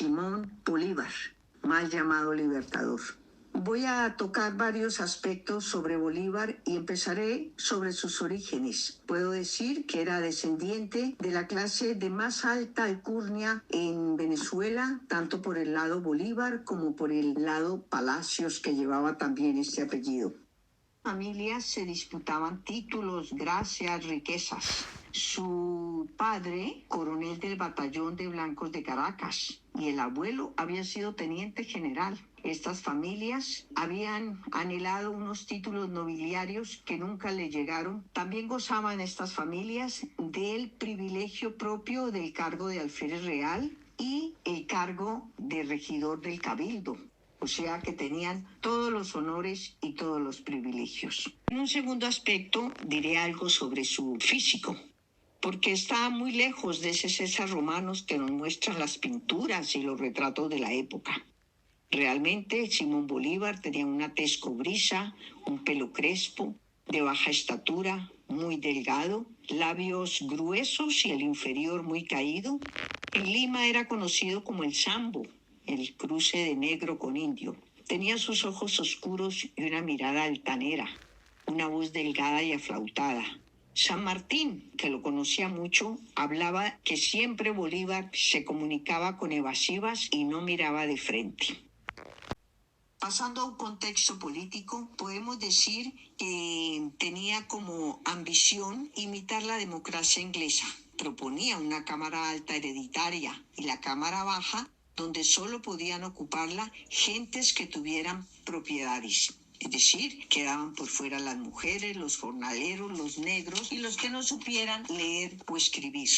Simón Bolívar, mal llamado Libertador. Voy a tocar varios aspectos sobre Bolívar y empezaré sobre sus orígenes. Puedo decir que era descendiente de la clase de más alta alcurnia en Venezuela, tanto por el lado Bolívar como por el lado Palacios, que llevaba también este apellido. Familias se disputaban títulos, gracias, riquezas. Su padre, coronel del batallón de blancos de Caracas, y el abuelo había sido teniente general. Estas familias habían anhelado unos títulos nobiliarios que nunca le llegaron. También gozaban estas familias del privilegio propio del cargo de alférez real y el cargo de regidor del cabildo. O sea que tenían todos los honores y todos los privilegios. En un segundo aspecto diré algo sobre su físico, porque está muy lejos de ese César romanos que nos muestran las pinturas y los retratos de la época. Realmente Simón Bolívar tenía una tez cobriza, un pelo crespo, de baja estatura, muy delgado, labios gruesos y el inferior muy caído. En Lima era conocido como el Sambo, el cruce de negro con indio. Tenía sus ojos oscuros y una mirada altanera, una voz delgada y aflautada. San Martín, que lo conocía mucho, hablaba que siempre Bolívar se comunicaba con evasivas y no miraba de frente. Pasando a un contexto político, podemos decir que tenía como ambición imitar la democracia inglesa. Proponía una cámara alta hereditaria y la cámara baja, donde solo podían ocuparla gentes que tuvieran propiedades. Es decir, quedaban por fuera las mujeres, los jornaleros, los negros y los que no supieran leer o escribir.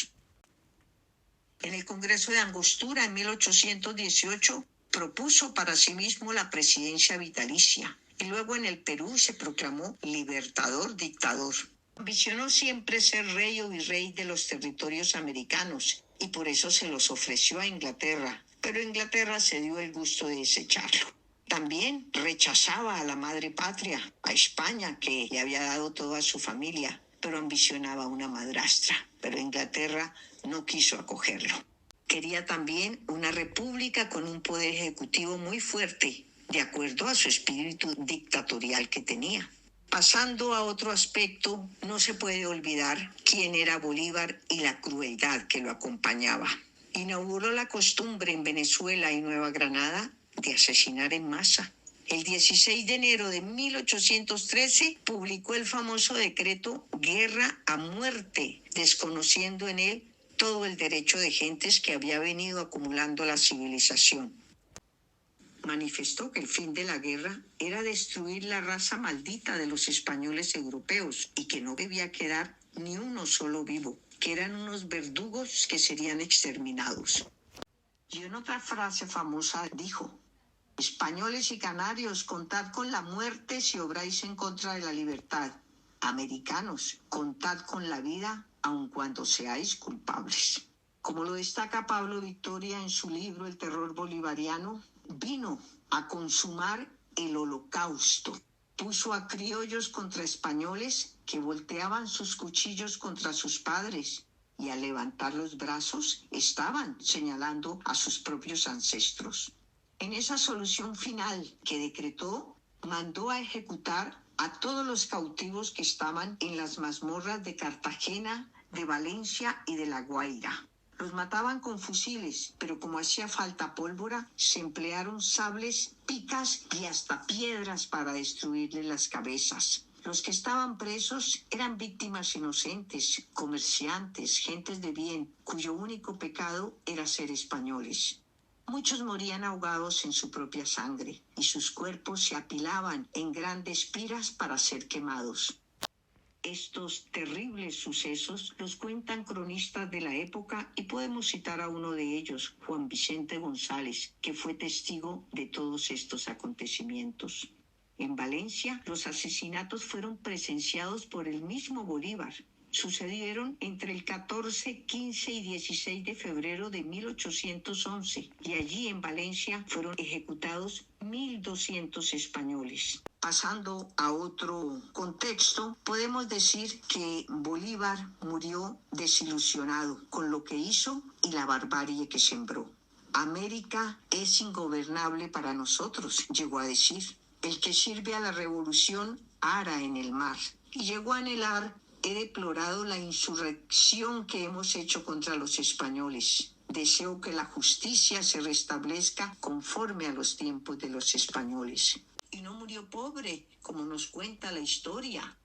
En el Congreso de Angostura, en 1818, propuso para sí mismo la presidencia vitalicia y luego en el Perú se proclamó libertador dictador. Ambicionó siempre ser rey o virrey de los territorios americanos y por eso se los ofreció a Inglaterra, pero Inglaterra se dio el gusto de desecharlo. También rechazaba a la madre patria, a España, que le había dado toda su familia, pero ambicionaba una madrastra, pero Inglaterra no quiso acogerlo. Quería también una república con un poder ejecutivo muy fuerte, de acuerdo a su espíritu dictatorial que tenía. Pasando a otro aspecto, no se puede olvidar quién era Bolívar y la crueldad que lo acompañaba. Inauguró la costumbre en Venezuela y Nueva Granada de asesinar en masa. El 16 de enero de 1813 publicó el famoso decreto Guerra a muerte, desconociendo en él todo el derecho de gentes que había venido acumulando la civilización. Manifestó que el fin de la guerra era destruir la raza maldita de los españoles europeos y que no debía quedar ni uno solo vivo, que eran unos verdugos que serían exterminados. Y en otra frase famosa dijo: españoles y canarios, contad con la muerte si obráis en contra de la libertad. Americanos, contad con la vida aun cuando seáis culpables. Como lo destaca Pablo Victoria en su libro El terror bolivariano, vino a consumar el holocausto. Puso a criollos contra españoles que volteaban sus cuchillos contra sus padres y al levantar los brazos estaban señalando a sus propios ancestros. En esa solución final que decretó, mandó a ejecutar a todos los cautivos que estaban en las mazmorras de Cartagena, de Valencia y de La Guaira. Los mataban con fusiles, pero como hacía falta pólvora, se emplearon sables, picas y hasta piedras para destruirles las cabezas. Los que estaban presos eran víctimas inocentes, comerciantes, gentes de bien, cuyo único pecado era ser españoles. Muchos morían ahogados en su propia sangre y sus cuerpos se apilaban en grandes piras para ser quemados. Estos terribles sucesos los cuentan cronistas de la época y podemos citar a uno de ellos, Juan Vicente González, que fue testigo de todos estos acontecimientos. En Valencia, los asesinatos fueron presenciados por el mismo Bolívar. Sucedieron entre el 14, 15 y 16 de febrero de 1811 y allí en Valencia fueron ejecutados 1.200 españoles. Pasando a otro contexto, podemos decir que Bolívar murió desilusionado con lo que hizo y la barbarie que sembró. América es ingobernable para nosotros, llegó a decir. El que sirve a la revolución ara en el mar. Y llegó a anhelar: he deplorado la insurrección que hemos hecho contra los españoles. Deseo que la justicia se restablezca conforme a los tiempos de los españoles. Y no murió pobre, como nos cuenta la historia.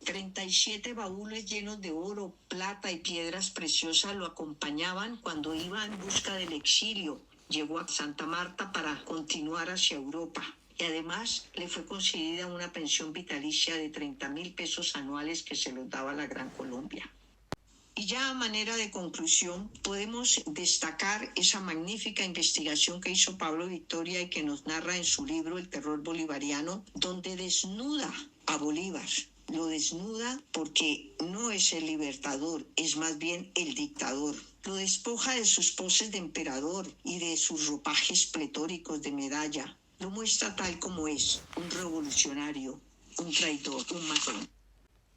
37 baúles llenos de oro, plata y piedras preciosas lo acompañaban cuando iba en busca del exilio. Llegó a Santa Marta para continuar hacia Europa. Y además le fue concedida una pensión vitalicia de 30,000 pesos anuales que se los daba la Gran Colombia. Y ya a manera de conclusión, podemos destacar esa magnífica investigación que hizo Pablo Victoria y que nos narra en su libro El terror bolivariano, donde desnuda a Bolívar. Lo desnuda porque no es el libertador, es más bien el dictador. Lo despoja de sus poses de emperador y de sus ropajes pletóricos de medalla. Lo muestra tal como es: un revolucionario, un traidor, un matón.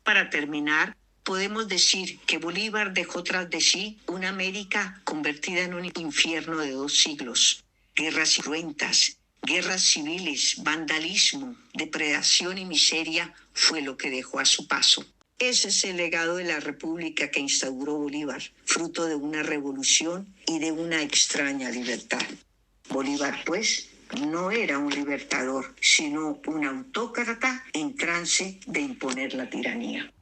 Para terminar, podemos decir que Bolívar dejó tras de sí una América convertida en un infierno de 2 siglos. Guerras cruentas, guerras civiles, vandalismo, depredación y miseria fue lo que dejó a su paso. Ese es el legado de la república que instauró Bolívar, fruto de una revolución y de una extraña libertad. Bolívar, pues, no era un libertador, sino un autócrata en trance de imponer la tiranía.